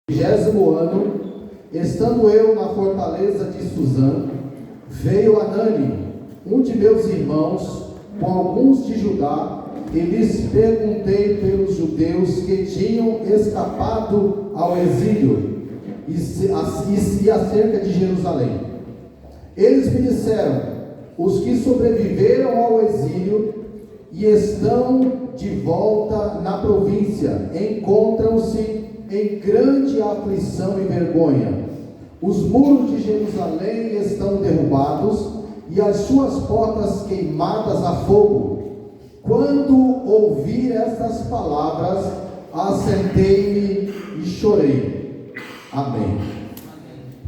20º ano, estando eu na fortaleza de Suzã, veio Anani, um de meus irmãos, com alguns de Judá, e lhes perguntei pelos judeus que tinham escapado ao exílio e acerca de Jerusalém. Eles me disseram: os que sobreviveram ao exílio e estão de volta na província encontram-se em grande aflição e vergonha. Os muros de Jerusalém estão derrubados e as suas portas queimadas a fogo. Quando ouvi estas palavras, assentei-me e chorei. Amém.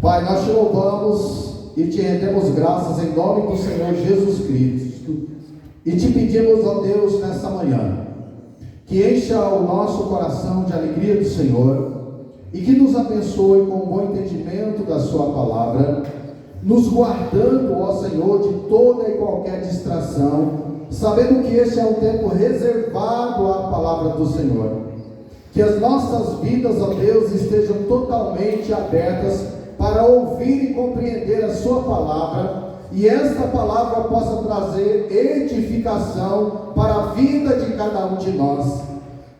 Pai, nós te louvamos e te rendemos graças em nome do Senhor Jesus Cristo e te pedimos, ó Deus, nessa manhã, que encha o nosso coração de alegria do Senhor e que nos abençoe com um bom entendimento da sua palavra, nos guardando, ó Senhor, de toda e qualquer distração, sabendo que este é um tempo reservado à palavra do Senhor. Que as nossas vidas, ó Deus, estejam totalmente abertas para ouvir e compreender a sua palavra, e esta palavra possa trazer edificação para a vida de cada um de nós.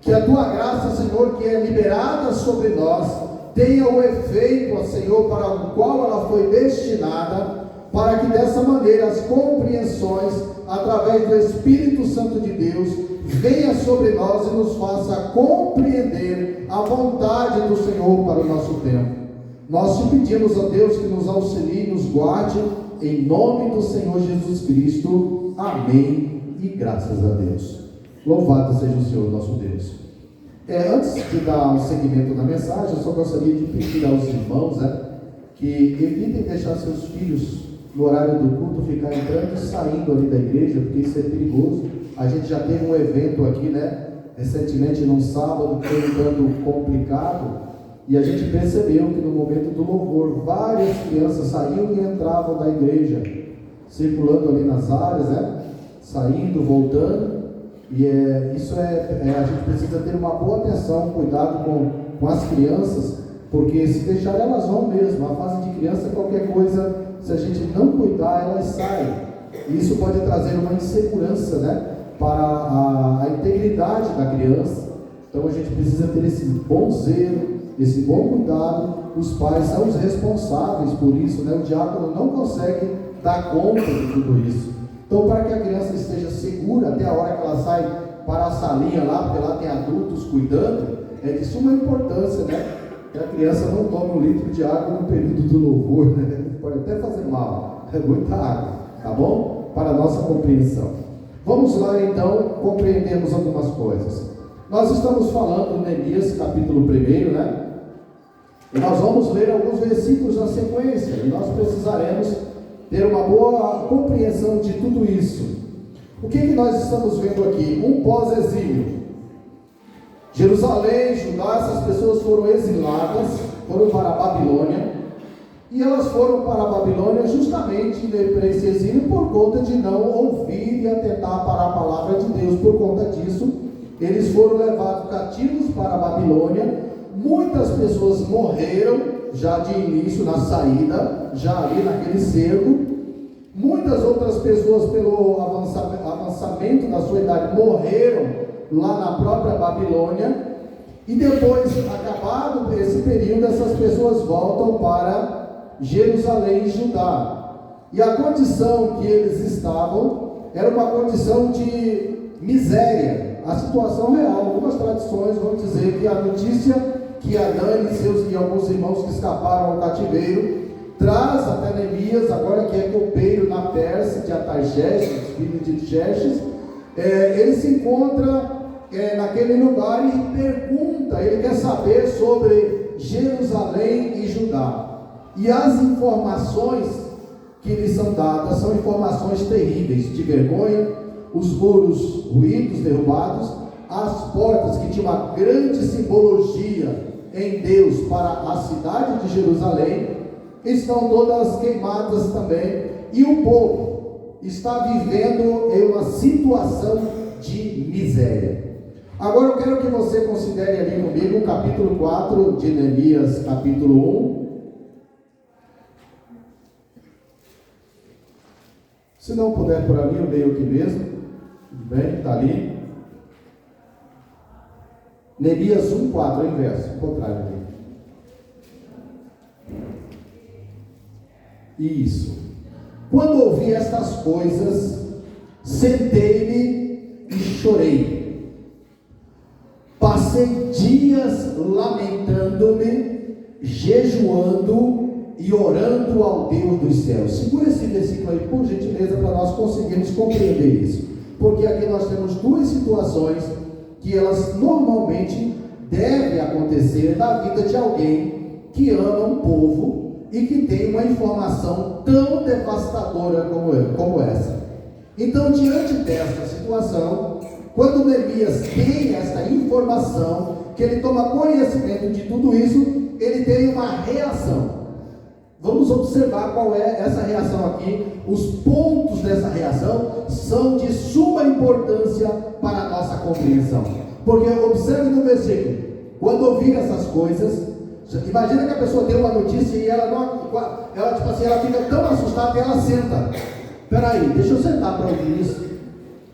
Que a tua graça, Senhor, que é liberada sobre nós, tenha o efeito, ó Senhor, para o qual ela foi destinada, para que dessa maneira as compreensões, através do Espírito Santo de Deus, venha sobre nós e nos faça compreender a vontade do Senhor para o nosso tempo. Nós te pedimos, ó Deus, que nos auxilie, nos guarde, em nome do Senhor Jesus Cristo. Amém e graças a Deus. Louvado seja o Senhor nosso Deus. Antes de dar um seguimento da mensagem, eu só gostaria de pedir aos irmãos que evitem deixar seus filhos no horário do culto ficar entrando e saindo ali da igreja, porque isso é perigoso. A gente já teve um evento aqui, recentemente num sábado, que foi um tanto complicado, e a gente percebeu que no momento do louvor, várias crianças saíam e entravam da igreja, circulando ali nas áreas, saindo, voltando, e a gente precisa ter uma boa atenção, cuidado com as crianças, porque se deixar elas vão mesmo. A fase de criança, qualquer coisa, se a gente não cuidar, elas saem, e isso pode trazer uma insegurança, para a integridade da criança. Então a gente precisa ter esse bom zelo, esse bom cuidado. Os pais são os responsáveis por isso, O diácono não consegue dar conta de tudo isso. Então, para que a criança esteja segura até a hora que ela sai para a salinha lá, porque lá tem adultos cuidando, é de suma importância, que a criança não tome 1 litro de água no período do louvor, Pode até fazer mal, é muita água, tá bom? Para a nossa compreensão. Vamos lá então, compreendermos algumas coisas. Nós estamos falando em Neemias capítulo 1, E nós vamos ler alguns versículos na sequência, e nós precisaremos ter uma boa compreensão de tudo isso. O que nós estamos vendo aqui? Um pós-exílio. Jerusalém, Judá, essas pessoas foram exiladas, foram para a Babilônia, e elas foram para a Babilônia justamente para esse exílio por conta de não ouvir e atentar para a palavra de Deus. Por conta disso, eles foram levados cativos para a Babilônia. Muitas pessoas morreram já de início na saída, já ali naquele cerco. Muitas outras pessoas, pelo avançamento da sua idade, morreram lá na própria Babilônia. E depois, acabado esse período, essas pessoas voltam para Jerusalém e Judá. E a condição que eles estavam era uma condição de miséria, a situação real. Algumas tradições vão dizer que a notícia que Anani e alguns irmãos que escaparam ao cativeiro traz até Neemias, agora que é copeiro na Pérsia, de Artaxerxes, filho de Xerxes. Ele se encontra naquele lugar e pergunta, ele quer saber sobre Jerusalém e Judá. E as informações que lhes são dadas são informações terríveis, de vergonha. Os muros ruídos, derrubados, as portas que tinham uma grande simbologia em Deus para a cidade de Jerusalém, estão todas queimadas também, e o povo está vivendo em uma situação de miséria. Agora eu quero que você considere ali comigo o capítulo 4 de Neemias, capítulo 1. Se não puder por ali, eu leio aqui mesmo. Tudo bem? Está ali. Neemias 1, 4, o inverso, o contrário ali. Isso. Quando ouvi estas coisas, sentei-me e chorei. Passei dias lamentando-me, jejuando e orando ao Deus dos céus. Segura esse versículo aí, por gentileza, para nós conseguirmos compreender isso. Porque aqui nós temos duas situações que elas normalmente devem acontecer na vida de alguém que ama um povo e que tem uma informação tão devastadora como essa. Então, diante dessa situação, quando Neemias tem essa informação, que ele toma conhecimento de tudo isso, ele tem uma reação. Vamos observar qual é essa reação aqui. Os pontos dessa reação são de suma importância para a nossa compreensão. Porque observe no versículo, quando ouvir essas coisas, imagina que a pessoa tem uma notícia e ela fica tão assustada que ela senta. Peraí, deixa eu sentar para ouvir isso.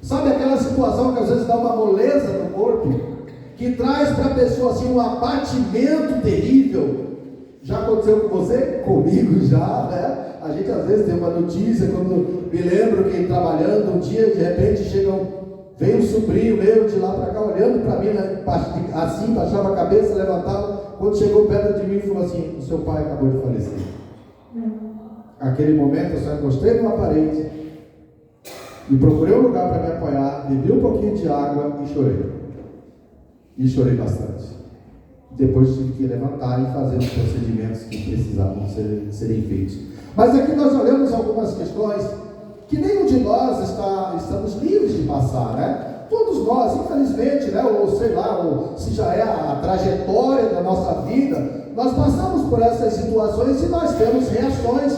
Sabe aquela situação que às vezes dá uma moleza no corpo, que traz para a pessoa assim um abatimento terrível? Já aconteceu com você? Comigo já, né? A gente às vezes tem uma notícia, quando me lembro que trabalhando um dia, de repente veio um sobrinho meu de lá para cá, olhando para mim, né, assim, baixava a cabeça, levantava, quando chegou perto de mim, falou assim: o seu pai acabou de falecer. Aquele momento eu só encostei numa parede e procurei um lugar para me apoiar, bebi um pouquinho de água e chorei. E chorei bastante. Depois tive que levantar e fazer os procedimentos que precisavam serem feitos. Mas aqui nós olhamos algumas questões que nenhum de nós estamos livres de passar, né? Todos nós, infelizmente, né? Ou sei lá, ou se já é a trajetória da nossa vida, nós passamos por essas situações e nós temos reações,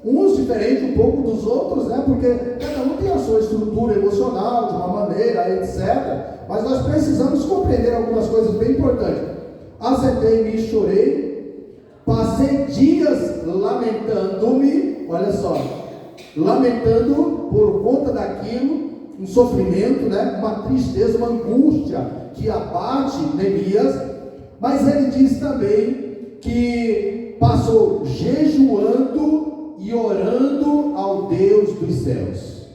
uns diferentes um pouco dos outros, né? Porque cada um tem a sua estrutura emocional, de uma maneira, etc. Mas nós precisamos compreender algumas coisas bem importantes. Assentei-me e chorei, passei dias lamentando-me, olha só, lamentando por conta daquilo, um sofrimento, né? Uma tristeza, uma angústia que abate Neemias, mas ele diz também que passou jejuando e orando ao Deus dos céus.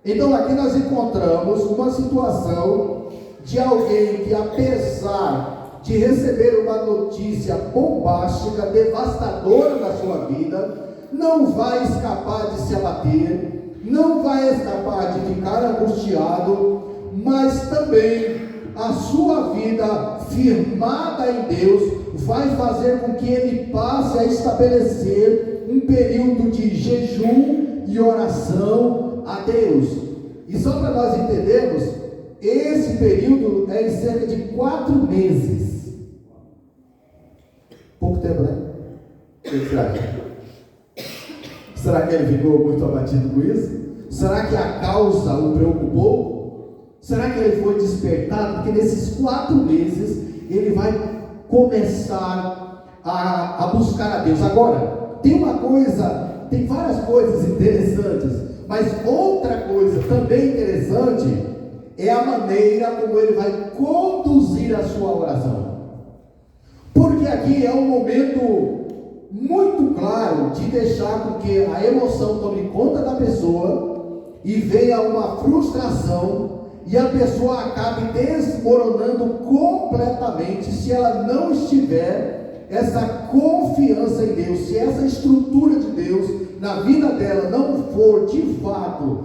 Então aqui nós encontramos uma situação de alguém que, apesar de receber uma notícia bombástica, devastadora na sua vida, não vai escapar de se abater, não vai escapar de ficar angustiado, mas também a sua vida firmada em Deus vai fazer com que ele passe a estabelecer um período de jejum e oração a Deus. E só para nós entendermos, esse período é em cerca de 4 meses. Pouco tempo, né? O que você acha? Será que ele ficou muito abatido com isso? Será que a causa o preocupou? Será que ele foi despertado? Porque nesses 4 meses ele vai começar a buscar a Deus. Agora, tem várias coisas interessantes, mas outra coisa também interessante é a maneira como ele vai conduzir a sua oração. Porque aqui é um momento muito claro de deixar com que a emoção tome conta da pessoa e venha uma frustração e a pessoa acabe desmoronando completamente se ela não estiver essa confiança em Deus, se essa estrutura de Deus na vida dela não for de fato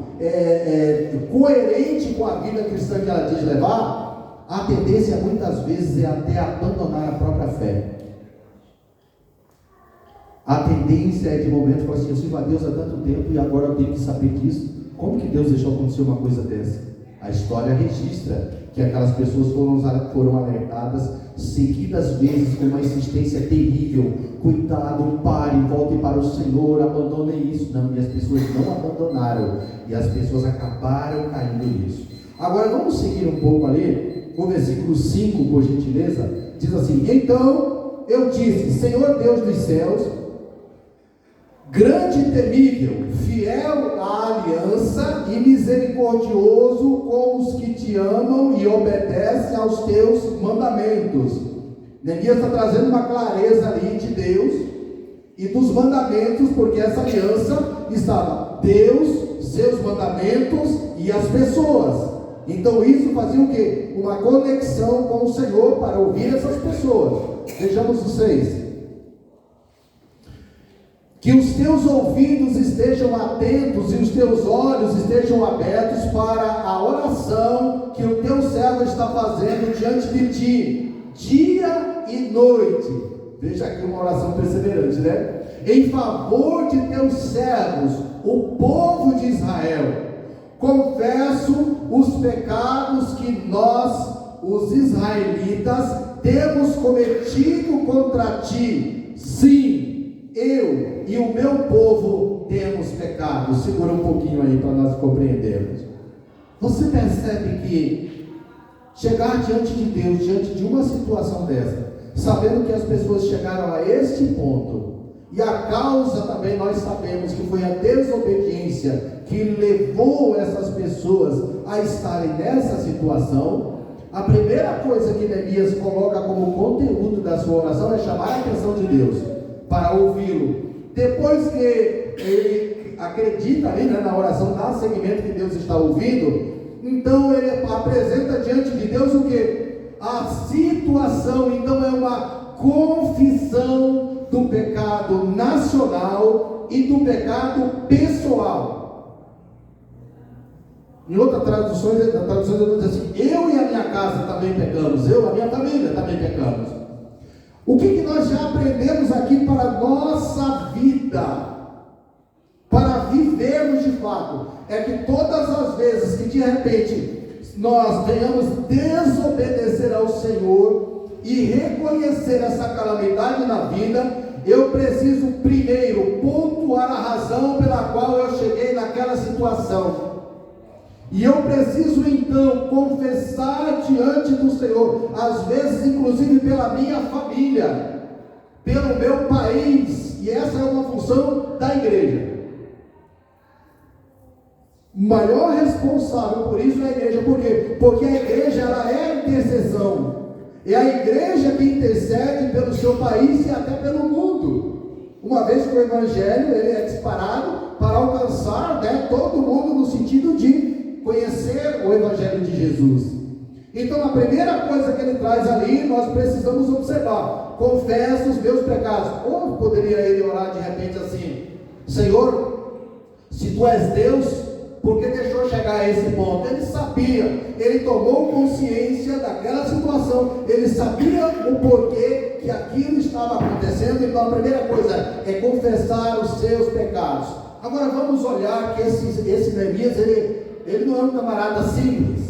coerente com a vida cristã que ela diz levar, a tendência muitas vezes é até abandonar a própria fé. A tendência é de momento falar assim: eu sirvo a Deus há tanto tempo e agora eu tenho que saber disso. Como que Deus deixou acontecer uma coisa dessa? A história registra que aquelas pessoas foram alertadas seguidas vezes com uma insistência terrível: cuidado, pare, volte para o Senhor, abandone isso. Não, e as pessoas não abandonaram, e as pessoas acabaram caindo nisso. Agora vamos seguir um pouco ali, o versículo 5, por gentileza, diz assim: então eu disse, Senhor Deus dos céus, grande e temível, fiel à aliança e misericordioso com os que te amam e obedecem aos teus mandamentos. Neemias está trazendo uma clareza ali de Deus e dos mandamentos, porque essa aliança estava Deus, seus mandamentos e as pessoas. Então isso fazia o quê? Uma conexão com o Senhor para ouvir essas pessoas. Vejamos o 6. Que os teus ouvidos estejam atentos e os teus olhos estejam abertos para a oração que o teu servo está fazendo diante de ti, dia e noite. Veja aqui uma oração perseverante, né? Em favor de teus servos, o povo de Israel. Confesso os pecados que nós, os israelitas, temos cometido contra ti. Sim, eu e o meu povo temos pecado. Segura um pouquinho aí para nós compreendermos. Você percebe que chegar diante de Deus, diante de uma situação dessa, sabendo que as pessoas chegaram a este ponto, e a causa também nós sabemos que foi a desobediência que levou essas pessoas a estarem nessa situação, a primeira coisa que Neemias coloca como conteúdo da sua oração é chamar a atenção de Deus, para ouvi-lo. Depois que ele acredita ali, né, na oração, dá seguimento que Deus está ouvindo, então ele apresenta diante de Deus o que? A situação. Então é uma confissão do pecado nacional e do pecado pessoal. Em outras traduções ele diz assim: eu e a minha casa também pecamos, eu e a minha família também pecamos. O que nós já aprendemos aqui para a nossa vida, para vivermos de fato, é que todas as vezes que de repente nós venhamos desobedecer ao Senhor e reconhecer essa calamidade na vida, eu preciso primeiro pontuar a razão pela qual eu cheguei naquela situação. E eu preciso então confessar diante do Senhor, às vezes inclusive pela minha família, pelo meu país, e essa é uma função da igreja. O maior responsável por isso é a igreja. Por quê? Porque a igreja, ela é a intercessão. É a igreja que intercede pelo seu país e até pelo mundo. Uma vez que o evangelho ele é disparado para alcançar, né, todo mundo, no sentido de conhecer o evangelho de Jesus. Então a primeira coisa que ele traz ali, nós precisamos observar: confesso os meus pecados. Ou poderia ele orar de repente assim: Senhor, se tu és Deus, por que deixou chegar a esse ponto? Ele sabia, ele tomou consciência daquela situação, ele sabia o porquê que aquilo estava acontecendo. Então a primeira coisa é confessar os seus pecados. Agora vamos olhar que esse Neemias, ele não é um camarada simples,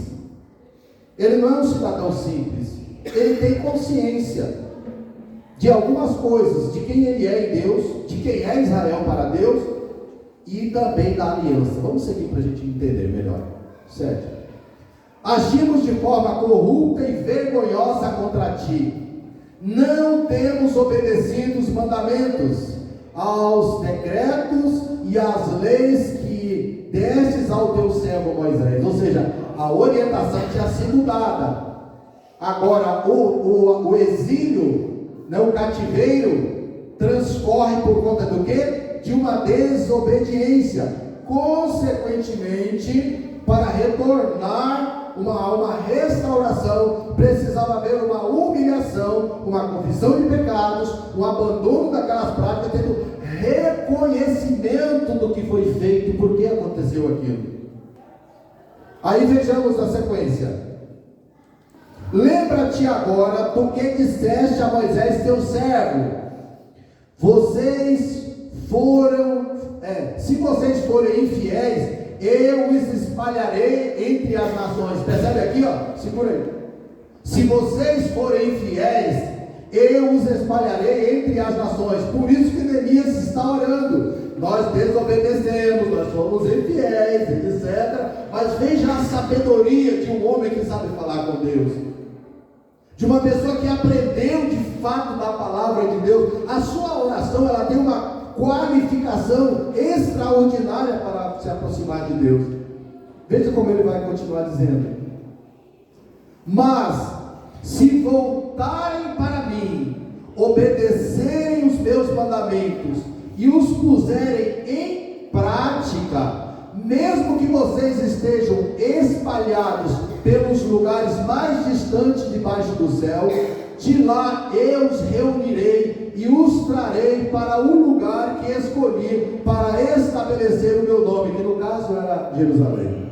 ele não é um cidadão simples, ele tem consciência de algumas coisas, de quem ele é em Deus, de quem é Israel para Deus, e também da aliança. Vamos seguir para a gente entender melhor. 7. Agimos de forma corrupta e vergonhosa contra ti. Não temos obedecido os mandamentos, aos decretos e às leis que destes ao teu servo Moisés. Ou seja, a orientação tinha sido dada. Agora o exílio, né, o cativeiro, transcorre por conta do quê? De uma desobediência. Consequentemente, para retornar uma restauração, precisava haver uma humilhação, uma confissão de pecados, um abandono daquelas práticas, tendo reconhecimento do que foi feito, por que aconteceu aquilo. Aí vejamos a sequência. Lembra-te agora do que disseste a Moisés teu servo. Se vocês forem infiéis, eu os espalharei entre as nações. Percebe aqui, ó? Segura aí. Se vocês forem infiéis, eu os espalharei entre as nações. Por isso que Neemias está orando. Nós desobedecemos, nós fomos infiéis, etc. Mas veja a sabedoria de um homem que sabe falar com Deus. de uma pessoa que aprendeu de fato da palavra de Deus, a sua oração ela tem uma qualificação extraordinária para se aproximar de Deus. Veja como ele vai continuar dizendo: mas se voltarem para mim, obedecerem os meus mandamentos e os puserem em prática, mesmo que vocês estejam espalhados pelos lugares mais distantes debaixo do céu, de lá eu os reunirei e os trarei para o lugar que escolhi para estabelecer o meu nome, que no caso era Jerusalém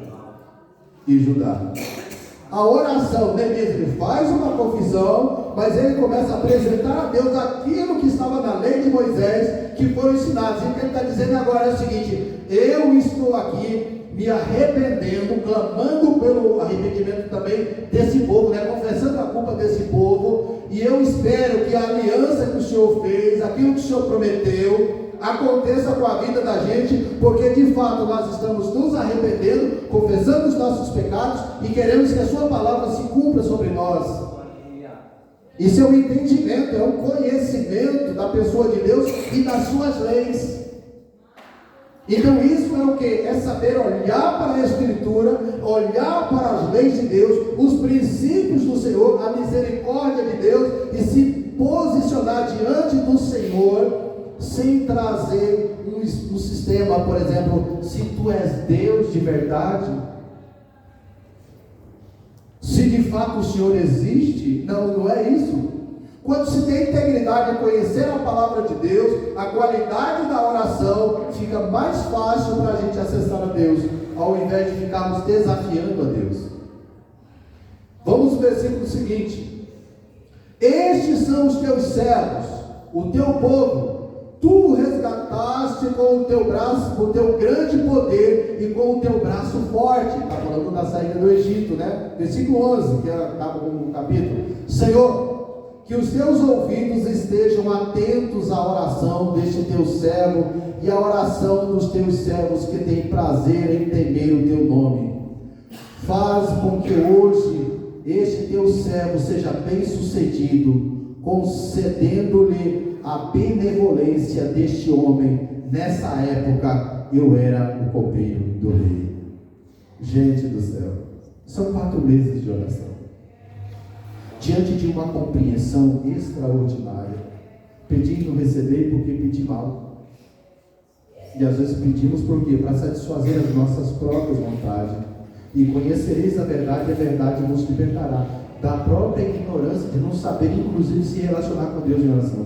e Judá. A oração, Neemias, ele faz uma confissão, mas ele começa a apresentar a Deus aquilo que estava na lei de Moisés, que foram ensinados. E o que ele está dizendo agora é o seguinte: eu estou aqui me arrependendo, clamando pelo arrependimento também desse povo, confessando a culpa desse povo, e eu espero que a aliança que o Senhor fez, aquilo que o Senhor prometeu, aconteça com a vida da gente, porque de fato nós estamos nos arrependendo, confessando os nossos pecados e queremos que a sua palavra se cumpra sobre nós. Isso é um entendimento, é um conhecimento da pessoa de Deus e das suas leis. Então isso é o que? É saber olhar para a Escritura, olhar para as leis de Deus, os princípios do Senhor, a misericórdia de Deus, e se posicionar diante do Senhor, sem trazer um sistema, por exemplo, se tu és Deus de verdade, se de fato o Senhor existe. Não é isso. Quando se tem integridade em conhecer a palavra de Deus, a qualidade da oração fica mais fácil para a gente acessar a Deus, ao invés de ficarmos desafiando a Deus. Vamos ao versículo seguinte: estes são os teus servos, o teu povo, tu resgataste com o teu braço, com o teu grande poder e com o teu braço forte. Está falando da saída do Egito, Versículo 11, que acaba com o capítulo. Senhor, que os teus ouvidos estejam atentos à oração deste teu servo e à oração dos teus servos que têm prazer em temer o teu nome. Faz com que hoje este teu servo seja bem sucedido, concedendo-lhe a benevolência deste homem. Nessa época eu era o copeiro do rei. Gente do céu, são 4 meses de oração, diante de uma compreensão extraordinária, pedir e não receber porque pedi mal, e às vezes pedimos por quê? Para satisfazer as nossas próprias vontades. E conhecereis a verdade vos libertará da própria ignorância de não saber inclusive se relacionar com Deus em oração.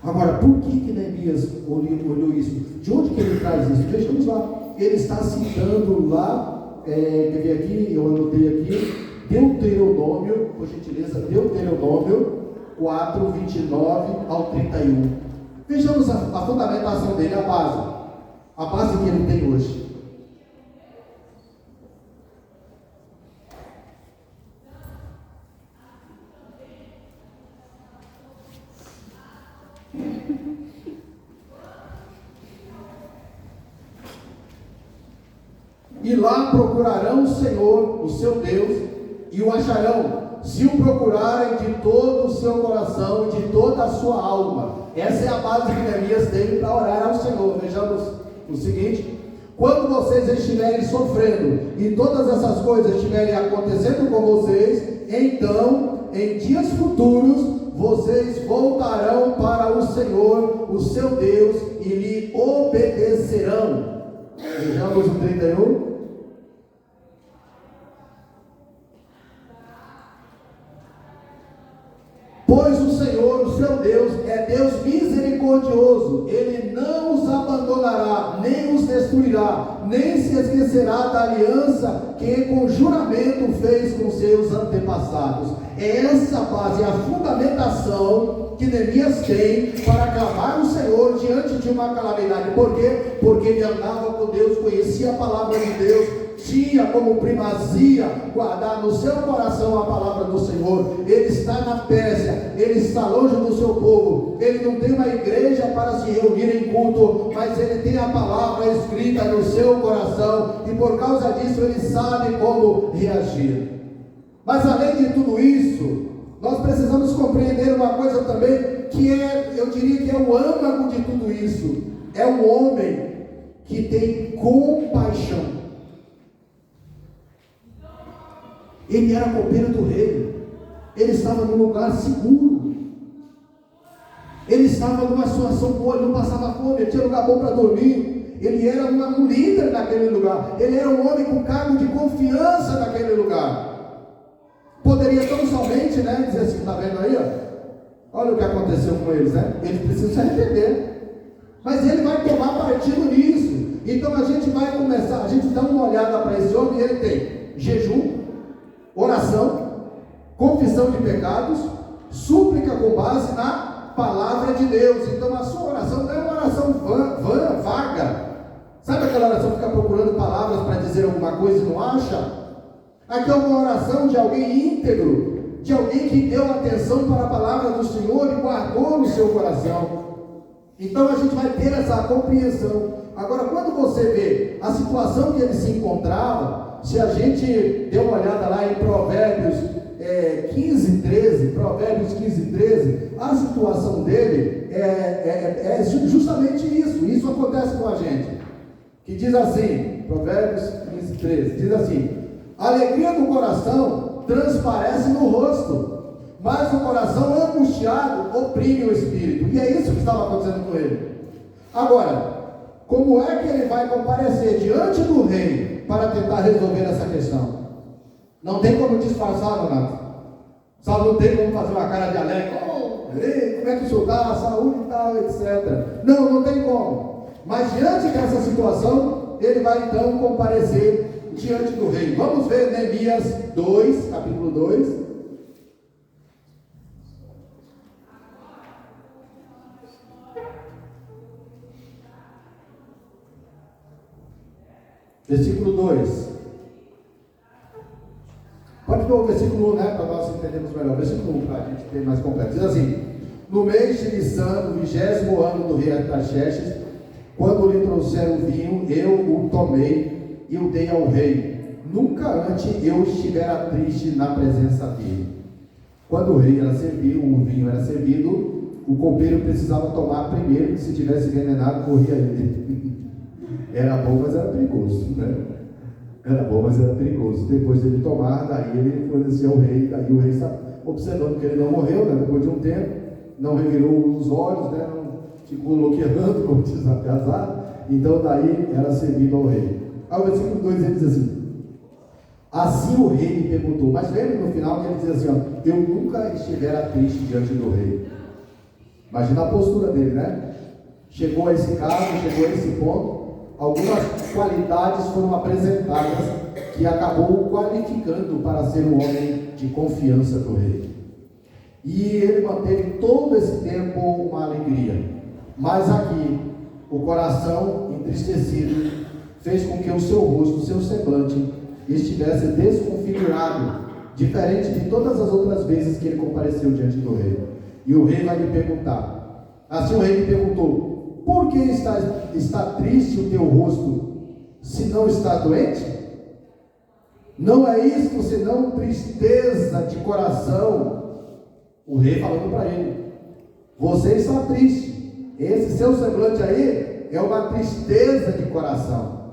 Agora, por que Neemias olhou isso? De onde que ele traz isso? Vejamos lá. Ele está citando lá, quer ver aqui, eu anotei aqui, Deuteronômio, por gentileza, Deuteronômio 4, 29 ao 31. Vejamos a fundamentação dele, a base que ele tem hoje. E lá procurarão o Senhor, o seu Deus, e o acharão, se o procurarem de todo o seu coração e de toda a sua alma. Essa é a base que Neemias teve para orar ao Senhor. Vejamos o seguinte: quando vocês estiverem sofrendo e todas essas coisas estiverem acontecendo com vocês, então, em dias futuros, vocês voltarão para o Senhor, o seu Deus, e lhe obedecerão. Vejamos o 31. Pois o Senhor, o seu Deus, é Deus misericordioso, Ele não os abandonará, nem os destruirá, nem se esquecerá da aliança que com juramento fez com seus antepassados. É essa base, a fundamentação que Neemias tem para clamar o Senhor diante de uma calamidade. Por quê? Porque ele andava com Deus, conhecia a palavra de Deus, tinha como primazia guardar no seu coração a palavra do Senhor. Ele está na Pérsia, ele está longe do seu povo, ele não tem uma igreja para se reunir em culto, mas ele tem a palavra escrita no seu coração, e por causa disso ele sabe como reagir. Mas além de tudo isso, nós precisamos compreender uma coisa também, que eu diria que é o âmago de tudo isso. É um homem que tem compaixão. Ele era copeiro do rei. Ele estava num lugar seguro. Ele estava numa situação boa, ele não passava fome, ele tinha lugar bom para dormir. Ele era um líder naquele lugar. Ele era um homem com cargo de confiança naquele lugar. Poderia tão somente, dizer assim, está vendo aí, olha o que aconteceu com eles, eles precisam se arrepender. Mas ele vai tomar partido nisso. Então a gente vai começar, a gente dá uma olhada para esse homem, e ele tem jejum, oração, confissão de pecados, súplica com base na palavra de Deus. Então a sua oração não é uma oração vaga. Sabe aquela oração que fica procurando palavras para dizer alguma coisa e não acha? Aqui é uma oração de alguém íntegro, de alguém que deu atenção para a palavra do Senhor e guardou no seu coração. Então a gente vai ter essa compreensão. Agora, quando você vê a situação que ele se encontrava, se a gente der uma olhada lá em Provérbios 15:13, a situação dele é justamente isso. Isso acontece com a gente. Que diz assim, Provérbios 15:13, diz assim: a alegria do coração transparece no rosto, mas o coração angustiado oprime o espírito. E é isso que estava acontecendo com ele. Agora, como é que ele vai comparecer diante do rei para tentar resolver essa questão? Não tem como disfarçar, Donato. Sabe, não tem como fazer uma cara de alegre. Ei, como é que o senhor está? A saúde e tal, etc. Não tem como. Mas diante dessa situação, ele vai então comparecer diante do rei. Vamos ver Neemias 2, capítulo 2. Versículo 2. Pode ver o versículo 1, para nós entendermos melhor. Versículo 1, para a gente ter mais completo. Diz assim: no mês de Nissan, no 20º ano do rei Artaxerxes, quando lhe trouxeram o vinho, eu o tomei e o dei ao rei. Nunca antes eu estivera triste na presença dele. Quando o rei era servido, o vinho era servido, o copeiro precisava tomar primeiro, se tivesse envenenado, morria ele. Era bom, mas era perigoso, Era bom, mas era perigoso. Depois dele tomar, daí ele fornecia ao rei, daí o rei está observando que ele não morreu, depois de um tempo, não revirou os olhos, não ficou bloqueando, como diz a piazada. Então daí era servido ao rei. Aí o versículo 2 ele diz assim o rei me perguntou, mas lembra no final que ele diz assim, eu nunca estivera triste diante do rei. Imagina a postura dele, Chegou a esse caso, chegou a esse ponto, algumas qualidades foram apresentadas que acabou o qualificando para ser um homem de confiança do rei. E ele manteve todo esse tempo uma alegria. Mas aqui, o coração entristecido fez com que o seu rosto, o seu semblante estivesse desconfigurado, diferente de todas as outras vezes que ele compareceu diante do rei. E o rei vai lhe perguntar. Assim o rei lhe perguntou: por que está triste o teu rosto, se não está doente? Não é isto senão tristeza de coração. O rei falando para ele: você está triste, esse seu semblante aí é uma tristeza de coração.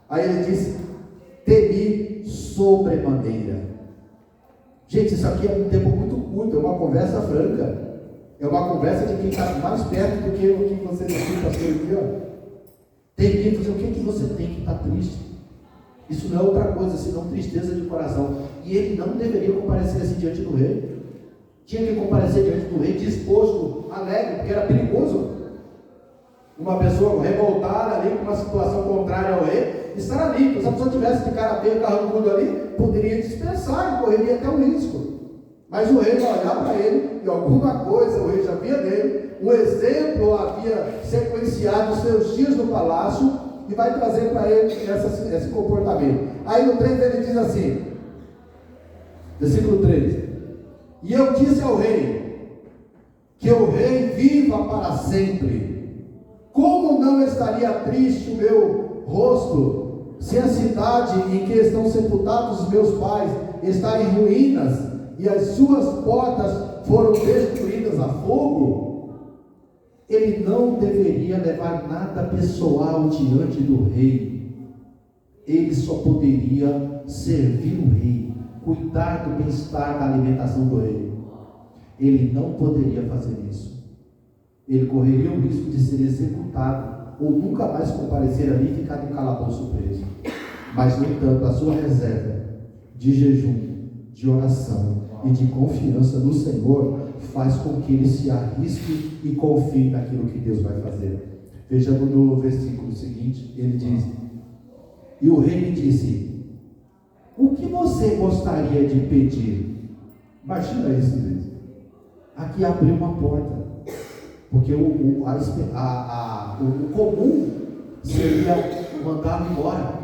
Aí ele disse: temi sobremaneira. Gente, isso aqui é um tempo muito curto, é uma conversa franca. É uma conversa de quem está mais perto do que o que você aqui, pastor, aqui, Tem que dizer o que você tem que estar triste. Isso não é outra coisa senão tristeza de coração. E ele não deveria comparecer assim diante do rei. Tinha que comparecer diante do rei disposto, alegre, porque era perigoso. Uma pessoa revoltada ali com uma situação contrária ao rei, estar ali. Se a pessoa tivesse de cara feia, carrancudo ali, poderia dispensar e correria até um risco. Mas o rei vai olhar para ele e alguma coisa o rei já via nele, um exemplo havia sequenciado os seus dias no palácio e vai trazer para ele esse comportamento. Aí no 3 ele diz assim, versículo 3: e eu disse ao rei, que o rei viva para sempre. Como não estaria triste o meu rosto, se a cidade em que estão sepultados os meus pais está em ruínas e as suas portas foram destruídas a fogo, ele não deveria levar nada pessoal diante do rei. Ele só poderia servir o rei, cuidar do bem-estar, da alimentação do rei. Ele não poderia fazer isso. Ele correria o risco de ser executado ou nunca mais comparecer ali e ficar no calabouço preso. Mas, no entanto, a sua reserva de jejum, de oração e de confiança no Senhor faz com que ele se arrisque e confie naquilo que Deus vai fazer. Vejamos no versículo seguinte, ele diz: e o rei lhe disse: o que você gostaria de pedir? Imagina isso, gente. Aqui abriu uma porta, porque o comum seria mandá-lo embora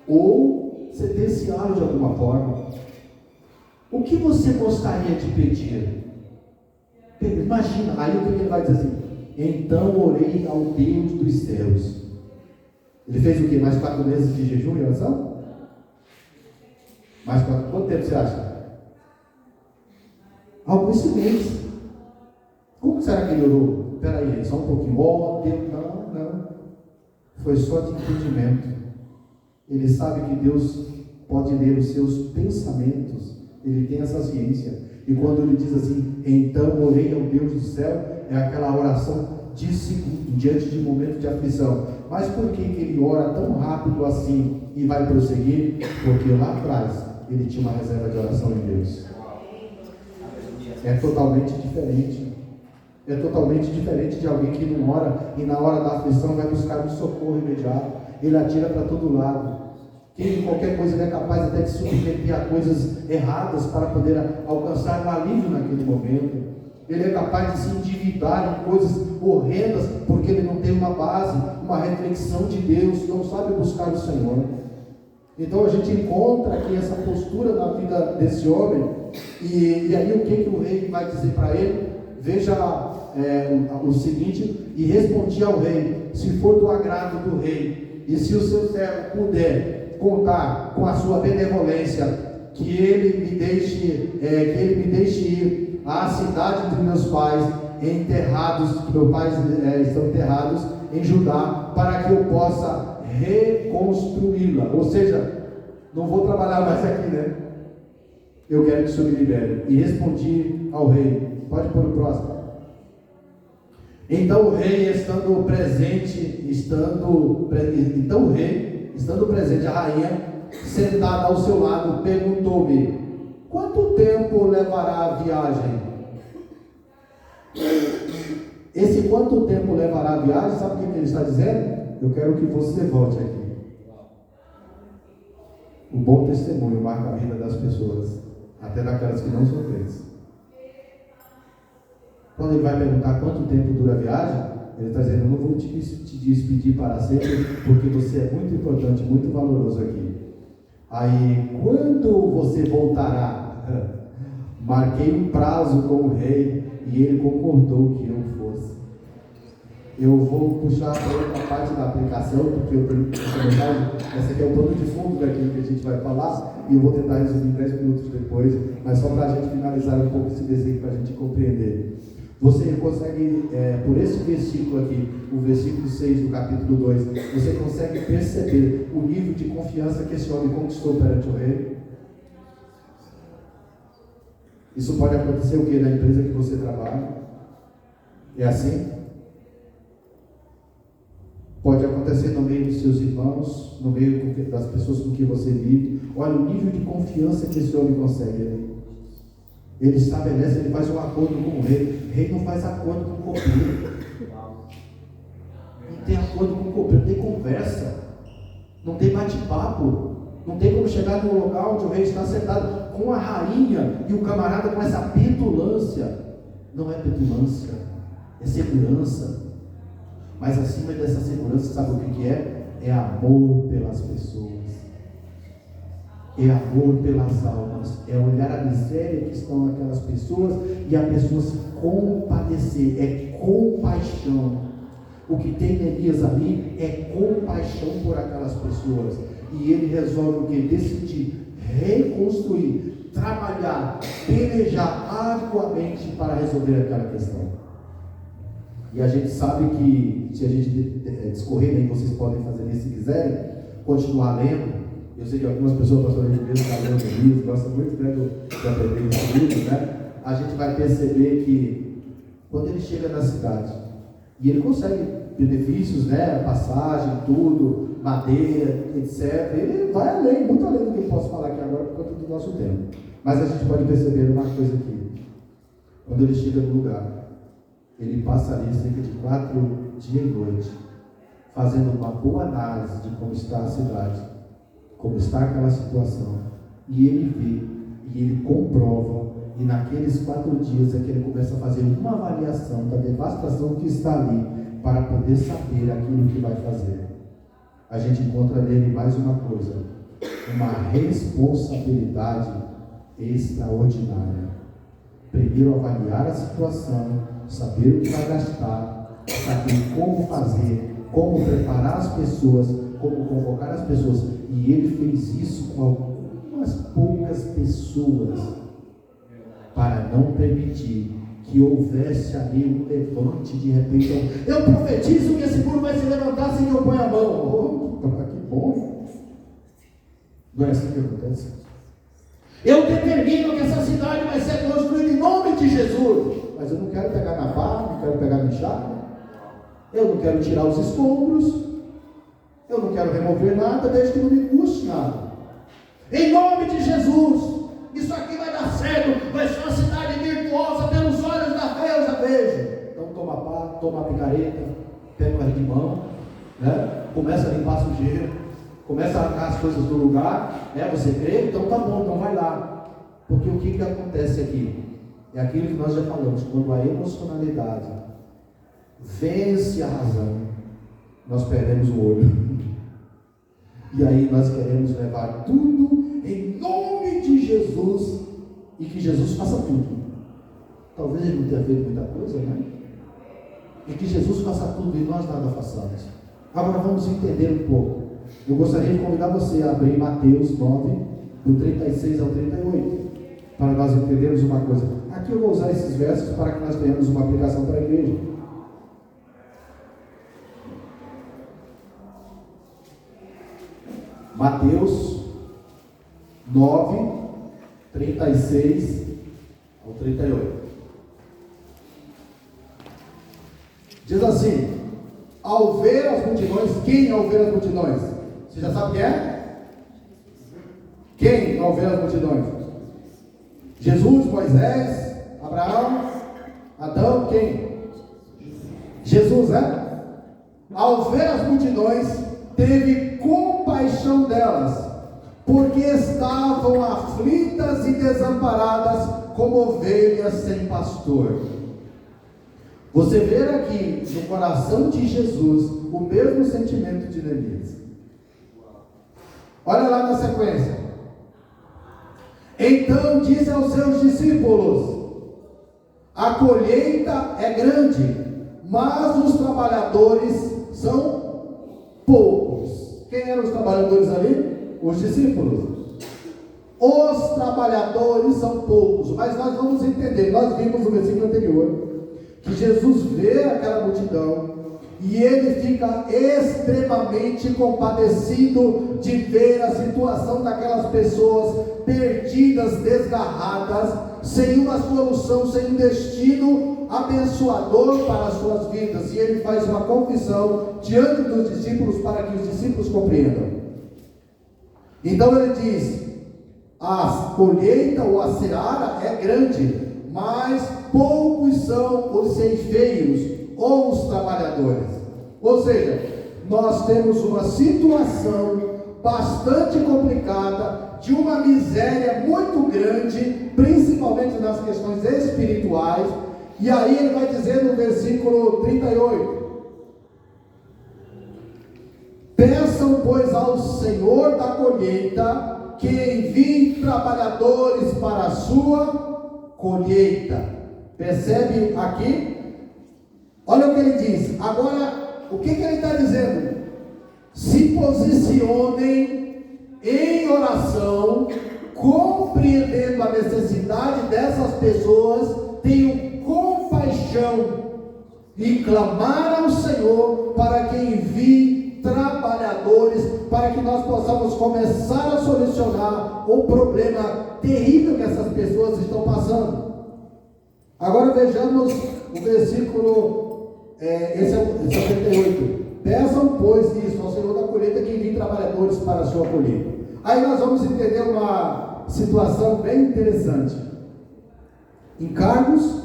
ou sentenciá-lo de alguma forma. O que você gostaria de pedir? Imagina, aí o que ele vai dizer assim? Então orei ao Deus dos céus. Ele fez o quê? Mais 4 meses de jejum e oração? Mais 4, quanto tempo você acha? Alguns meses. Como será que ele orou? Espera aí, só um pouquinho. Oh, Deus, não. Foi só de entendimento. Ele sabe que Deus pode ler os seus pensamentos. Ele tem essa ciência. E quando ele diz assim, então orei ao Deus do céu, é aquela oração de segundo, diante de um momento de aflição. Mas por que ele ora tão rápido assim e vai prosseguir? Porque lá atrás ele tinha uma reserva de oração em Deus. É totalmente diferente. É totalmente diferente de alguém que não ora e na hora da aflição vai buscar um socorro imediato. Ele atira para todo lado. Quem qualquer coisa ele é capaz até de submeter a coisas erradas para poder alcançar um alívio naquele momento. Ele é capaz de se endividar em coisas horrendas porque ele não tem uma base, uma reflexão de Deus, não sabe buscar o Senhor. Então a gente encontra aqui essa postura na vida desse homem. E aí o que o rei vai dizer para ele? Veja o seguinte: e respondi ao rei, se for do agrado do rei, e se o seu servo puder contar com a sua benevolência, que ele me deixe ir à cidade dos meus pais, enterrados, que meus pais estão enterrados em Judá, para que eu possa reconstruí-la. Ou seja, não vou trabalhar mais aqui, né? Eu quero que o Senhor me libere. E respondi ao rei. Pode pôr o próximo. Então o rei, estando presente, a rainha, sentada ao seu lado, perguntou-me: quanto tempo levará a viagem? Esse quanto tempo levará a viagem, sabe o que ele está dizendo? Eu quero que você volte aqui. O bom testemunho marca a vida das pessoas, até daquelas que não são crentes. Quando ele vai perguntar quanto tempo dura a viagem, ele está dizendo: eu não vou te despedir para sempre, porque você é muito importante, muito valoroso aqui. Aí, quando você voltará? Marquei um prazo com o rei e ele concordou que eu fosse. Eu vou puxar para outra parte da aplicação, porque eu tenho essa mensagem. Essa aqui é o pano de fundo daquilo que a gente vai falar, e eu vou tentar resumir 10 minutos depois, mas só para a gente finalizar um pouco esse desenho, para a gente compreender. Você consegue, por esse versículo aqui, o versículo 6 do capítulo 2, você consegue perceber o nível de confiança que esse homem conquistou perante o rei? Isso pode acontecer o quê? Na empresa que você trabalha? É assim? Pode acontecer no meio dos seus irmãos, no meio das pessoas com que você vive. Olha o nível de confiança que esse homem consegue. Ele estabelece, ele faz um acordo com o rei. O rei não faz acordo com o copeiro. Não tem acordo com o copeiro, não tem conversa. Não tem bate-papo. Não tem como chegar no local onde o rei está sentado com a rainha e o camarada com essa petulância. Não é petulância, é segurança. Mas acima dessa segurança, sabe o que é? É amor pelas pessoas. É amor pelas almas, é olhar a miséria que estão naquelas pessoas e a pessoa se compadecer, é compaixão. O que tem Neemias ali é compaixão por aquelas pessoas, e ele resolve o que? Decidir reconstruir, trabalhar, pelejar arduamente para resolver aquela questão. E a gente sabe que, se a gente discorrer, aí vocês podem fazer isso se quiserem, continuar lendo. Eu sei que algumas pessoas, pastor Henrique, estão lendo livros, gostam muito de aprender os livros, né? A gente vai perceber que, quando ele chega na cidade, e ele consegue benefícios, né? Passagem, tudo, madeira, etc. Ele vai além, muito além do que eu posso falar aqui agora por conta do nosso tempo. Mas a gente pode perceber uma coisa aqui. Quando ele chega no lugar, ele passa ali cerca de 4 dias e noite, fazendo uma boa análise de como está a cidade, como está aquela situação. E ele vê, e ele comprova, e naqueles 4 dias é que ele começa a fazer uma avaliação da devastação que está ali, para poder saber aquilo que vai fazer. A gente encontra nele mais uma coisa, uma responsabilidade extraordinária. Primeiro avaliar a situação, saber o que vai gastar, saber como fazer, como preparar as pessoas, como convocar as pessoas. E ele fez isso com algumas poucas pessoas, para não permitir que houvesse ali um levante de repente. Eu profetizo que esse muro vai se levantar sem que eu ponha a mão. Oh, que bom! Não é assim que acontece? Eu determino que essa cidade vai ser construída em nome de Jesus. Mas eu não quero pegar na pá, não quero pegar na enxada. Eu não quero tirar os escombros. Eu não quero remover nada, desde que não me custe nada. Em nome de Jesus, isso aqui vai dar certo. Vai ser uma cidade virtuosa pelos olhos da fé, eu já vejo. Então toma pá, toma a picareta, pega o carrinho de mão, né? Começa a limpar a sujeira, começa a arrancar as coisas do lugar, né? Você crê? Então tá bom, então vai lá. Porque o que acontece aqui? É aquilo que nós já falamos, quando a emocionalidade vence a razão, nós perdemos o olho. E aí nós queremos levar tudo em nome de Jesus, e que Jesus faça tudo. Talvez ele não tenha feito muita coisa, né? E que Jesus faça tudo e nós nada façamos. Agora vamos entender um pouco. Eu gostaria de convidar você a abrir Mateus 9, do 36 ao 38, para nós entendermos uma coisa. Aqui eu vou usar esses versos para que nós tenhamos uma aplicação para a igreja. Mateus 9, 36 ao 38. Diz assim: ao ver as multidões, quem ao ver as multidões? Você já sabe quem é? Quem ao ver as multidões? Jesus, Moisés, Abraão, Adão, quem? Jesus, é? Ao ver as multidões, teve compaixão delas, porque estavam aflitas e desamparadas como ovelhas sem pastor. Você vê aqui no coração de Jesus o mesmo sentimento de Neemias. Olha lá na sequência. Então disse aos seus discípulos: a colheita é grande, mas os trabalhadores são poucos. Quem eram os trabalhadores ali? Os discípulos. Os trabalhadores são poucos, mas nós vamos entender. Nós vimos no versículo anterior que Jesus vê aquela multidão e ele fica extremamente compadecido de ver a situação daquelas pessoas perdidas, desgarradas, sem uma solução, sem um destino abençoador para as suas vidas. E ele faz uma confissão diante dos discípulos para que os discípulos compreendam. Então ele diz: a colheita ou a seara é grande, mas poucos são os ceifeiros ou os trabalhadores. Ou seja, nós temos uma situação bastante complicada, de uma miséria muito grande, principalmente nas questões espirituais. E aí ele vai dizer no versículo 38: peçam, pois, ao Senhor da colheita que envie trabalhadores para a sua colheita. Percebe aqui? Olha o que ele diz. Agora, o que ele está dizendo? Se posicionem em oração compreendendo a necessidade dessas pessoas, tenho compaixão e clamar ao Senhor para que envie trabalhadores, para que nós possamos começar a solucionar o problema terrível que essas pessoas estão passando. Agora vejamos o versículo, esse é o 78. Peçam, pois, isso ao Senhor da colheita que envie trabalhadores para a sua colheita. Aí nós vamos entender uma situação bem interessante. Encargos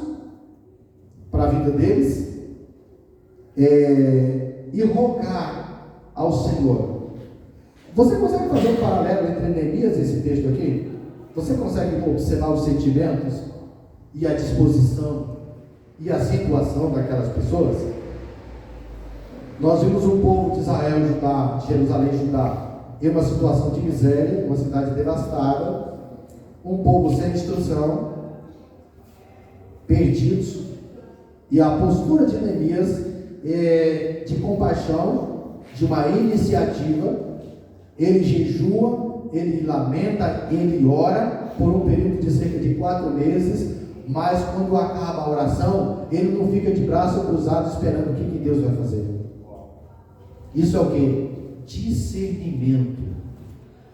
para a vida deles e rogar ao Senhor. Você consegue fazer um paralelo entre Neemias e esse texto aqui? Você consegue observar os sentimentos e a disposição e a situação daquelas pessoas? Nós vimos um povo de Israel, Judá, de Jerusalém, Judá, em uma situação de miséria, uma cidade devastada, um povo sem instrução, perdidos, e a postura de Neemias é de compaixão, de uma iniciativa. Ele jejua, ele lamenta, ele ora por um período de cerca de 4 meses, mas quando acaba a oração, ele não fica de braço cruzado esperando o que Deus vai fazer. Isso é o que? Discernimento.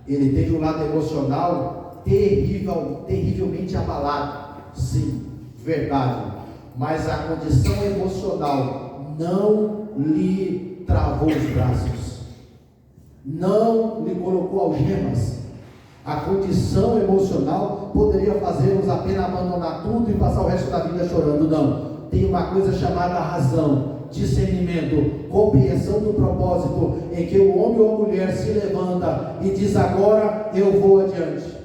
Ele teve um lado emocional terrivelmente abalado, sim, verdade, mas a condição emocional não lhe travou os braços, não lhe colocou algemas. A condição emocional poderia fazê-los apenas abandonar tudo e passar o resto da vida chorando. Não, tem uma coisa chamada razão, discernimento, compreensão do propósito, em que o homem ou a mulher se levanta e diz: agora eu vou adiante,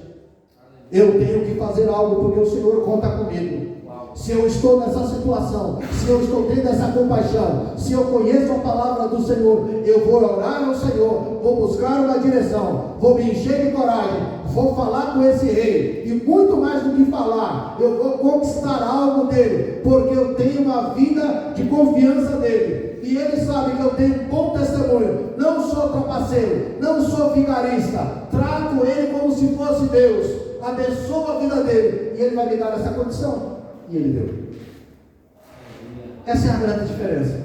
eu tenho que fazer algo, porque o Senhor conta comigo. Se eu estou nessa situação, se eu estou tendo essa compaixão, se eu conheço a palavra do Senhor, eu vou orar ao Senhor, vou buscar uma direção, vou me encher de coragem, vou falar com esse rei, e muito mais do que falar, eu vou conquistar algo dele, porque eu tenho uma vida de confiança nele, e ele sabe que eu tenho bom testemunho, não sou trapaceiro, não sou vigarista, trato ele como se fosse Deus, abençoo a vida dele, e ele vai me dar essa condição. E ele deu. Essa é a grande diferença.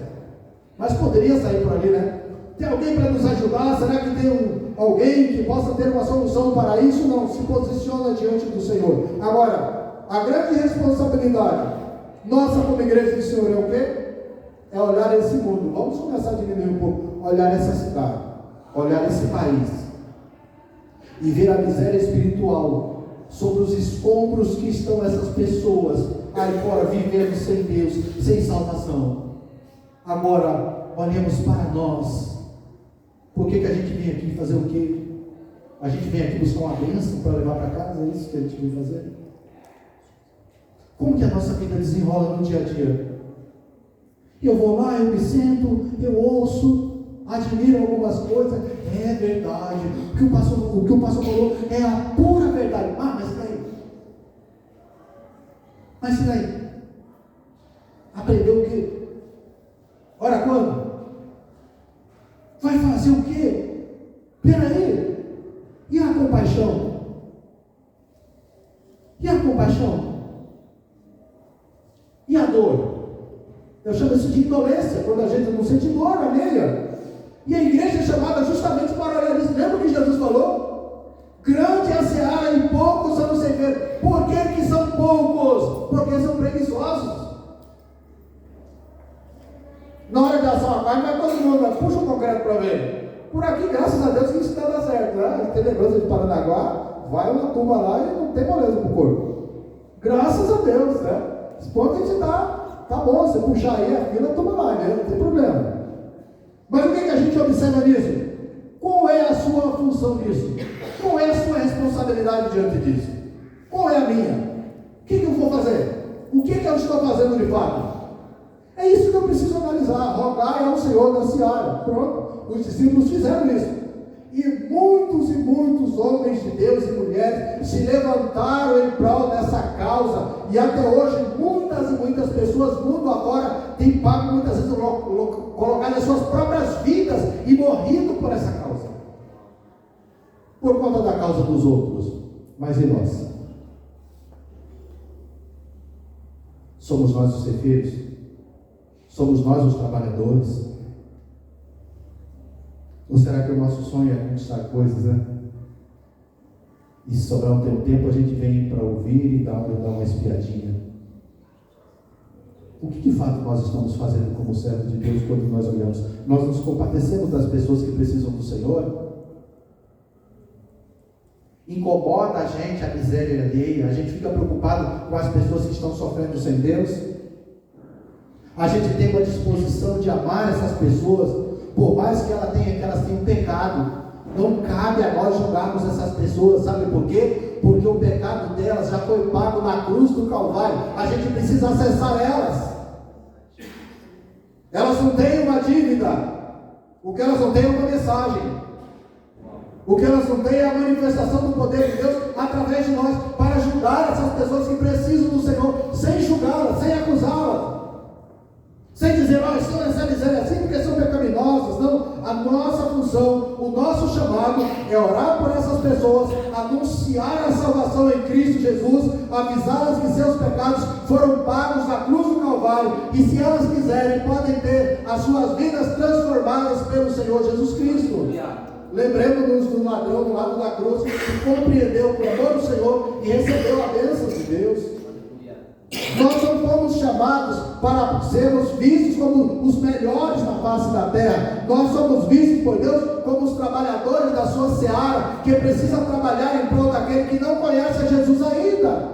Mas poderia sair por ali, né? Tem alguém para nos ajudar? Será que tem alguém que possa ter uma solução para isso? Não, se posiciona diante do Senhor. Agora, a grande responsabilidade nossa como igreja do Senhor é o quê? É olhar esse mundo. Vamos começar a diminuir um pouco. Olhar essa cidade, olhar esse país e ver a miséria espiritual sobre os escombros que estão essas pessoas aí fora, vivendo sem Deus, sem salvação. Agora, olhemos para nós. Por que a gente vem aqui fazer o quê? A gente vem aqui buscar uma bênção para levar para casa? É isso que a gente vem fazer? Como que a nossa vida desenrola no dia a dia? Eu vou lá, eu me sento, eu ouço, admiro algumas coisas. É verdade, o que o pastor falou é a pura verdade. Ah, mas daí? Mas e daí? Aprendeu o quê? Ora, quando? Vai fazer o quê? Peraí. E a compaixão? E a compaixão? E a dor? Eu chamo isso de indolência, quando a gente não sente dor alheia. E a igreja é chamada justamente para olhar isso. Lembra o que Jesus falou? Grande é a seara e poucos são os ceifeiros. Por que são poucos? Porque são preguiçosos. Na hora de ação a carne, vai todo mundo, puxa o concreto para ver. Por aqui, graças a Deus, que isso está dando certo, né? Tem lembrança de Paranaguá, vai uma turma lá e não tem moleza para o corpo. Graças a Deus, né? Esse ponto a gente tá bom, você puxar aí a fila, toma lá, né? Não tem problema. Mas o que a gente observa nisso? Qual é a sua função nisso? Qual é a sua responsabilidade diante disso? Qual é a minha? O que eu vou fazer? O que eu estou fazendo de fato? É isso que eu preciso analisar. Rogai ao Senhor da seara. Pronto, os discípulos fizeram isso. E muitos homens de Deus e mulheres se levantaram em prol dessa causa. E até hoje muitas pessoas, mundo afora, têm pago muitas vezes colocado as suas próprias vidas e morrido por essa causa. Por conta da causa dos outros. Mas e nós? Somos nós os cefeiros? Somos nós os trabalhadores? Ou será que o nosso sonho é conquistar coisas, né? E se sobrar um tempo, a gente vem para ouvir e dar uma espiadinha. O que de fato nós estamos fazendo como servo de Deus quando nós olhamos? Nós nos compadecemos das pessoas que precisam do Senhor? Incomoda a gente a miséria alheia? A gente fica preocupado com as pessoas que estão sofrendo sem Deus? A gente tem uma disposição de amar essas pessoas, por mais que elas tenham pecado. Não cabe a nós julgarmos essas pessoas, sabe por quê? Porque o pecado delas já foi pago na cruz do Calvário. A gente precisa acessar elas. Elas não têm uma dívida. O que elas não têm é uma mensagem. O que elas não têm é a manifestação do poder de Deus através de nós, para ajudar essas pessoas que precisam do Senhor, sem julgá-las, sem acusá-las. Sem dizer, estão nessa miséria assim porque são pecaminosas. Não, a nossa função, o nosso chamado é orar por essas pessoas, anunciar a salvação em Cristo Jesus, avisá-las que seus pecados foram pagos na cruz do Calvário, e se elas quiserem, podem ter as suas vidas transformadas pelo Senhor Jesus Cristo. Lembremos-nos do ladrão do lado da cruz, que compreendeu o clamor do Senhor e recebeu a bênção de Deus. Nós não fomos chamados para sermos vistos como os melhores na face da terra. Nós somos vistos por Deus como os trabalhadores da sua seara, que precisa trabalhar em prol daquele que não conhece a Jesus ainda.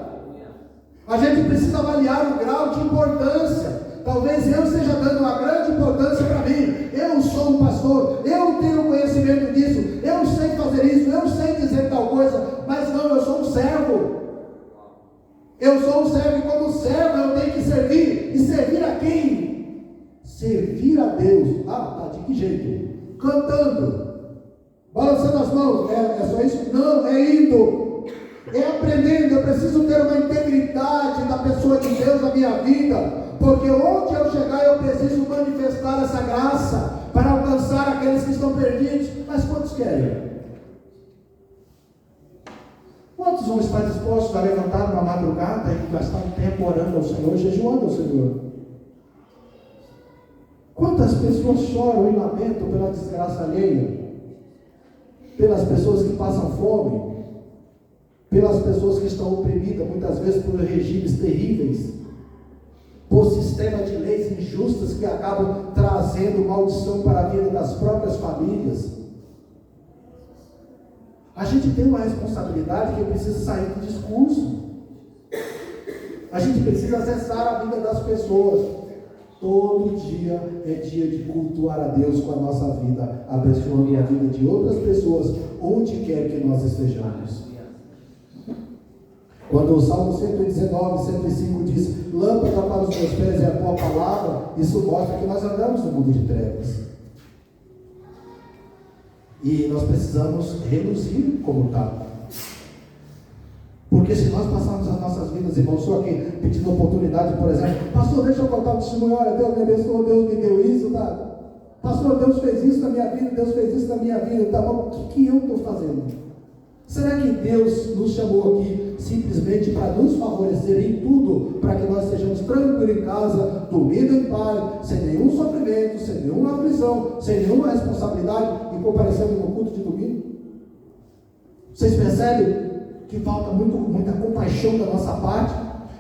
A gente precisa avaliar o grau de importância. Talvez eu esteja dando uma grande importância para mim. Eu sou um pastor, eu tenho conhecimento disso, eu sei fazer isso, eu sei dizer tal coisa, mas não, eu sou um servo. Eu sou um servo, e como servo eu tenho que servir. E servir a quem? Servir a Deus. De que jeito? Cantando, balançando as mãos. É só isso? Não, é indo, é aprendendo. Eu preciso ter uma integridade da pessoa de Deus na minha vida, porque onde eu chegar eu preciso manifestar essa graça para alcançar aqueles que estão perdidos. Mas quantos querem? Quantos vão estar dispostos a levantar uma madrugada e gastar um tempo orando ao Senhor, jejuando ao Senhor? Quantas pessoas choram e lamentam pela desgraça alheia? Pelas pessoas que passam fome? Pelas pessoas que estão oprimidas, muitas vezes por regimes terríveis? Por sistema de leis injustas que acabam trazendo maldição para a vida das próprias famílias? A gente tem uma responsabilidade que precisa sair do discurso. A gente precisa acessar a vida das pessoas. Todo dia é dia de cultuar a Deus com a nossa vida, abençoando a vida de outras pessoas, onde quer que nós estejamos. Quando o Salmo 119, 105 diz: lâmpada para os meus pés é a tua palavra, isso mostra que nós andamos no mundo de trevas. E nós precisamos reluzir como tal. Porque se nós passarmos as nossas vidas, irmãos, só aqui pedindo oportunidade, por exemplo, pastor, deixa eu contar um testemunho, olha, Deus me abençoou, Deus me deu isso, tá? Pastor, Deus fez isso na minha vida, Deus fez isso na minha vida, tá bom? O que eu estou fazendo? Será que Deus nos chamou aqui simplesmente para nos favorecer em tudo, para que nós estejamos tranquilos em casa, dormindo em paz, sem nenhum sofrimento, sem nenhuma aflição, sem nenhuma responsabilidade, e comparecendo no culto de domingo? Vocês percebem que falta muita compaixão da nossa parte,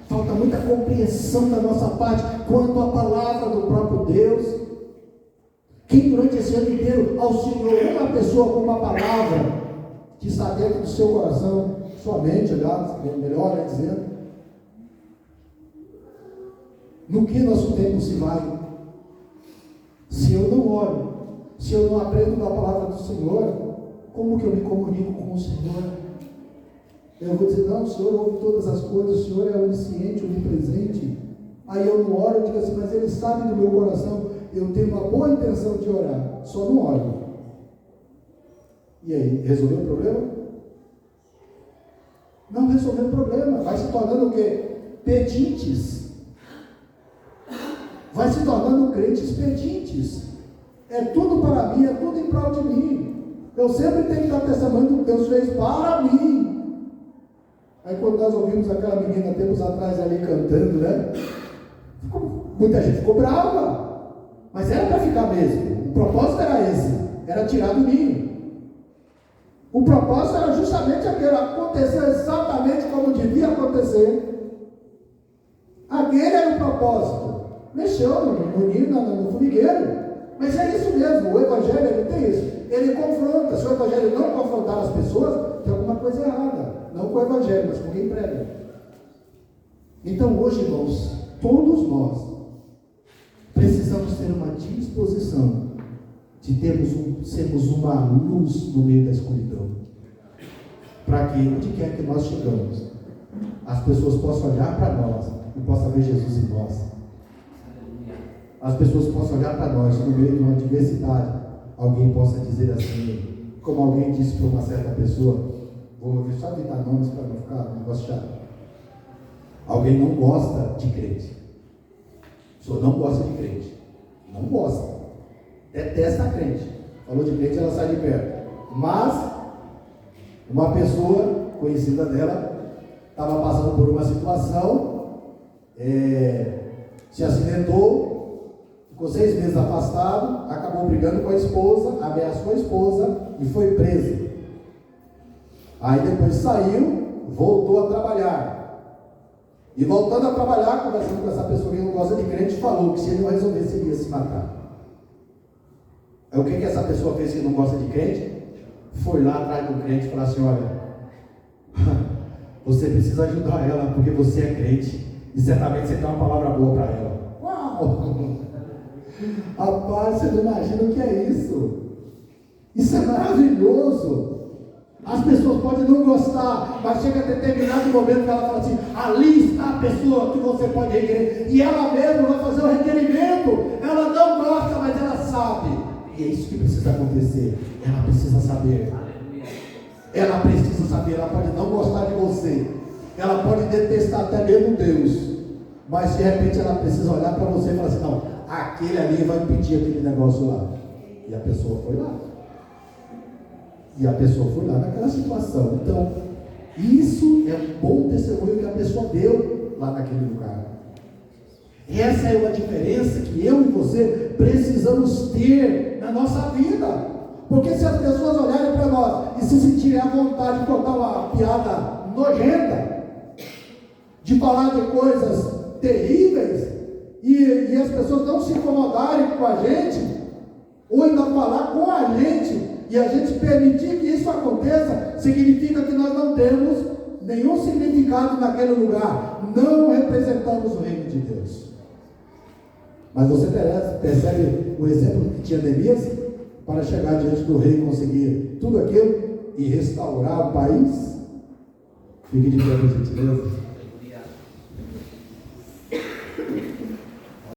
falta muita compreensão da nossa parte quanto à palavra do próprio Deus? Quem durante esse ano inteiro auxiliou uma pessoa com uma palavra que está dentro do seu coração, sua mente, aliás, melhor dizendo, no que nosso tempo se vai? Se eu não oro, se eu não aprendo da palavra do Senhor, como que eu me comunico com o Senhor? Eu vou dizer, não, o Senhor ouve todas as coisas, o Senhor é onisciente, onipresente. Aí eu não oro, eu digo assim, mas Ele sabe do meu coração, eu tenho uma boa intenção de orar, só não oro. E aí, resolveu o problema? Não resolveu o problema, vai se tornando o quê? Pedintes. Vai se tornando crentes pedintes. É tudo para mim, é tudo em prol de mim. Eu sempre tenho que dar testemunho do que Deus fez para mim. Aí quando nós ouvimos aquela menina tempos atrás ali cantando, né? Muita gente ficou brava. Mas era para ficar mesmo. O propósito era esse. Era tirar do ninho. O propósito era justamente aquele. Aconteceu exatamente como devia acontecer. Aquele era o propósito. Mexeu no ninho, no formigueiro. Mas é isso mesmo. O Evangelho, ele tem isso. Ele confronta. Se o Evangelho não confrontar as pessoas, tem alguma coisa errada. Não com o Evangelho, mas com quem prega. Então hoje, irmãos, todos nós precisamos ter uma disposição de sermos uma luz no meio da escuridão, para que onde quer que nós chegamos, as pessoas possam olhar para nós e possam ver Jesus em nós. As pessoas possam olhar para nós no meio de uma adversidade, alguém possa dizer assim, como alguém disse para uma certa pessoa, vou só evitar nomes para não ficar um negócio chato. Alguém não gosta de crente. O senhor não gosta de crente. Não gosta. Detesta a crente. Falou de crente, ela sai de perto. Mas, uma pessoa conhecida dela estava passando por uma situação, se acidentou, ficou 6 meses afastado, acabou brigando com a esposa, ameaçou a esposa e foi preso. Aí depois saiu, voltou a trabalhar. E voltando a trabalhar, conversando com essa pessoa que não gosta de crente, falou que se ele não resolvesse, ele ia se matar. Aí o que essa pessoa fez que não gosta de crente? Foi lá atrás do crente e falou assim, olha, você precisa ajudar ela, porque você é crente, e certamente você tem uma palavra boa para ela. Uau! Rapaz, você não imagina o que é isso? Isso é maravilhoso. As pessoas podem não gostar, mas chega a determinado momento que ela fala assim, ali está a pessoa que você pode requerer, e ela mesma vai fazer o requerimento. Ela não gosta, mas ela sabe. E é isso que precisa acontecer. Ela precisa saber. Ela precisa saber. Ela pode não gostar de você, ela pode detestar até mesmo Deus, mas de repente ela precisa olhar para você e falar assim, não, aquele ali vai impedir aquele negócio lá. E a pessoa foi lá. E a pessoa foi lá naquela situação. Então, isso é um bom testemunho que a pessoa deu lá naquele lugar. Essa é uma diferença que eu e você precisamos ter na nossa vida. Porque se as pessoas olharem para nós e se sentirem à vontade de contar uma piada nojenta, de falar de coisas terríveis, e as pessoas não se incomodarem com a gente, ou ainda falar com a gente, e a gente permitir que isso aconteça, significa que nós não temos nenhum significado naquele lugar, não representamos o reino de Deus. Mas você percebe o exemplo que tinha Neemias para chegar diante do rei e conseguir tudo aquilo e restaurar o país? Fique de pé, por gentileza.